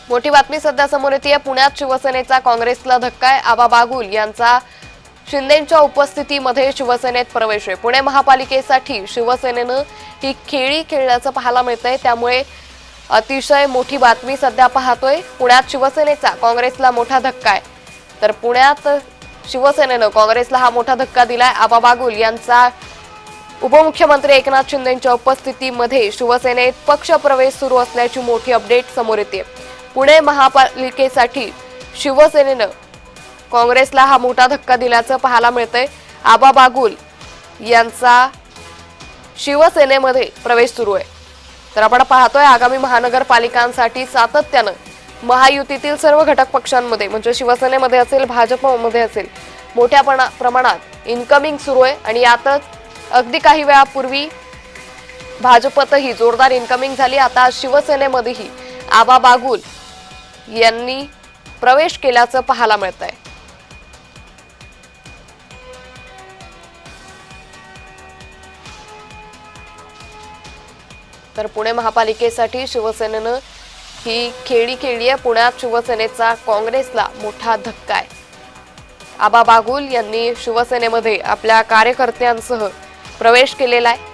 मोठी बातमी सध्या समोर येते। पुण्यात शिवसेनेचा काँग्रेसला धक्का आहे। आबा बागुल यांचा शिंदेंच्या उपस्थितीमध्ये शिवसेनेत प्रवेश आहे। पुणे महापालिकेसाठी शिवसेनेनं ही खेळी खेळल्याचं पाहायला मिळतंय, त्यामुळे अतिशय मोठी बातमी सध्या पाहतोय। पुण्यात शिवसेनेचा काँग्रेसला मोठा धक्का आहे। तर पुण्यात शिवसेनेनं काँग्रेसला हा मोठा धक्का दिलाय। आबा बागुल यांचा उपमुख्यमंत्री एकनाथ शिंदेंच्या उपस्थितीमध्ये शिवसेनेत पक्षप्रवेश सुरू असल्याची मोठी अपडेट समोर येते। पुणे महापालिकेसाठी शिवसेनेनं काँग्रेसला हा मोठा धक्का दिल्याचं पाहायला मिळतंय। आबा बागुल यांचा शिवसेनेमध्ये प्रवेश सुरू आहे। तर आपण पाहतोय आगामी महानगरपालिकांसाठी सातत्यानं महायुतीतील सर्व घटक पक्षांमध्ये म्हणजे शिवसेनेमध्ये असेल, भाजपमध्ये असेल, मोठ्या प्रमाणात इन्कमिंग सुरू आहे। आणि यातच अगदी काही वेळापूर्वी भाजपतही जोरदार इन्कमिंग झाली। आता शिवसेनेमध्येही आबा बागुल यांनी प्रवेश केल्याचं पाहायला मिळतंय। तर पुणे महापालिकेसाठी शिवसेनेनं ही खेळी खेळली आहे। पुण्यात शिवसेनेचा काँग्रेसला मोठा धक्का आहे। आबा बागुल यांनी शिवसेनेमध्ये आपल्या कार्यकर्त्यांसह प्रवेश केलेला आहे।